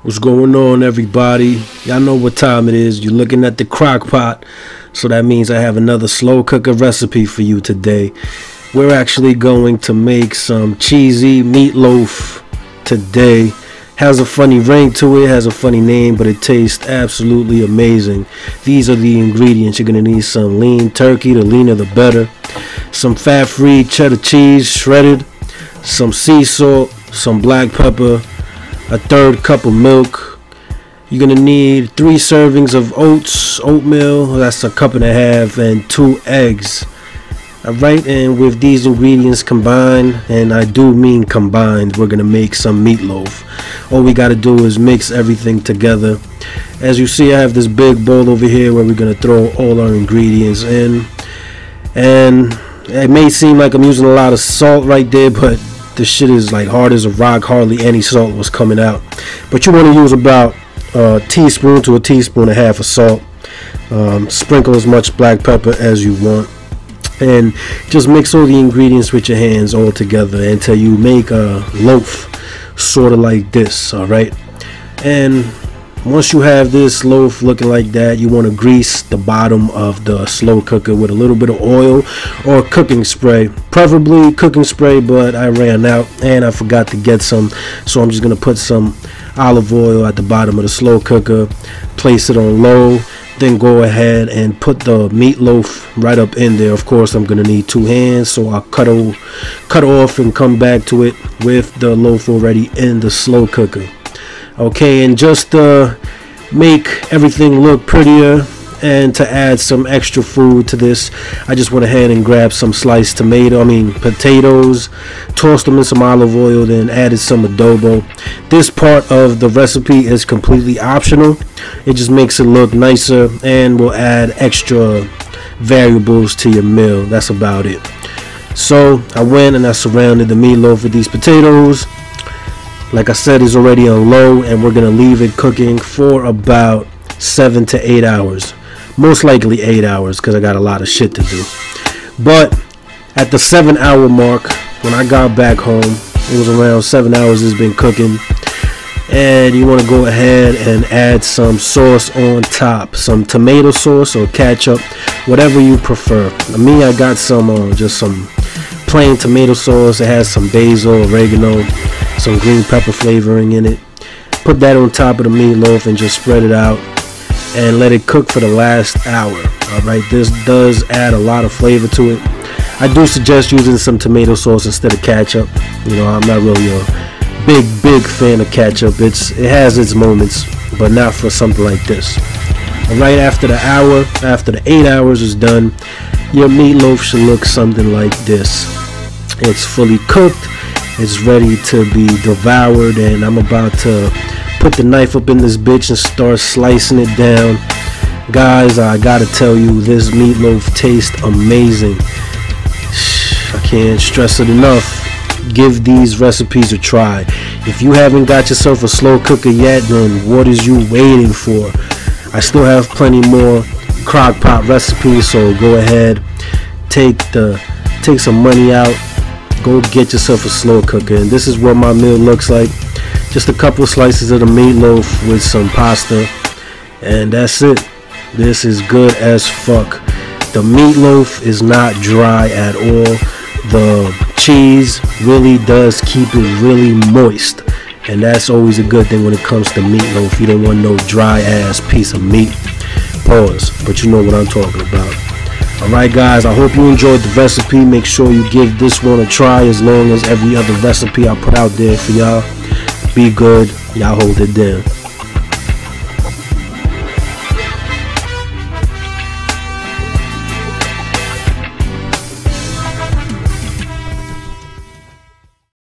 What's going on, everybody? Y'all know what time it is. You're looking at the Crockpot, so that means I have another slow cooker recipe for you today. We're actually going to make some cheesy meatloaf today. Has a funny ring to it, has a funny name, but it tastes absolutely amazing. These are the ingredients. You're going to need some lean turkey, the leaner the better, some fat-free cheddar cheese shredded, some sea salt, some black pepper, a third cup of milk. You're gonna need 3 servings of oatmeal, that's a cup and a half, and 2 eggs. Alright, and with these ingredients combined, and I do mean combined, we're gonna make some meatloaf. All we gotta do is mix everything together. As you see, I have this big bowl over here where we're gonna throw all our ingredients in, and it may seem like I'm using a lot of salt right there, but this shit is like hard as a rock. Hardly any salt was coming out, but you want to use about a teaspoon to a teaspoon and a half of salt. Sprinkle as much black pepper as you want, and just mix all the ingredients with your hands all together until you make a loaf sort of like this. All right, and once you have this loaf looking like that, you want to grease the bottom of the slow cooker with a little bit of oil or cooking spray, preferably cooking spray, but I ran out and I forgot to get some, so I'm just going to put some olive oil at the bottom of the slow cooker, place it on low, then go ahead and put the meatloaf right up in there. Of course, I'm going to need 2 hands, so I'll cut off and come back to it with the loaf already in the slow cooker. Okay, and just to make everything look prettier and to add some extra food to this, I just went ahead and grabbed some sliced potatoes, tossed them in some olive oil, then added some adobo. This part of the recipe is completely optional. It just makes it look nicer and will add extra variables to your meal. That's about it. So I went and I surrounded the meatloaf with these potatoes. Like I said, it's already on low, and we're gonna leave it cooking for about 7 to 8 hours. Most likely 8 hours, because I got a lot of shit to do. But at the 7-hour mark, when I got back home, it was around 7 hours it's been cooking. And you want to go ahead and add some sauce on top, some tomato sauce or ketchup, whatever you prefer. Me, I got some just some plain tomato sauce. It has some basil, oregano, some green pepper flavoring in it. Put that on top of the meatloaf and just spread it out and let it cook for the last hour. Alright, this does add a lot of flavor to it. I do suggest using some tomato sauce instead of ketchup. You know, I'm not really a big fan of ketchup. It has its moments, but not for something like this. Alright, after the 8 hours is done, your meatloaf should look something like this. It's fully cooked, it's ready to be devoured, and I'm about to put the knife up in this bitch and start slicing it down. Guys, I gotta tell you, this meatloaf tastes amazing. I can't stress it enough. Give these recipes a try. If you haven't got yourself a slow cooker yet, then what is you waiting for? I still have plenty more Crockpot recipes, so go ahead, take some money out, go get yourself a slow cooker. And this is what my meal looks like. Just a couple slices of the meatloaf with some pasta, and that's it. This is good as fuck. The meatloaf is not dry at all. The cheese really does keep it really moist, and that's always a good thing when it comes to meatloaf. You don't want no dry ass piece of meat. Pause, but you know what I'm talking about. Alright guys, I hope you enjoyed the recipe. Make sure you give this one a try, as long as every other recipe I put out there for y'all. Be good, y'all hold it down.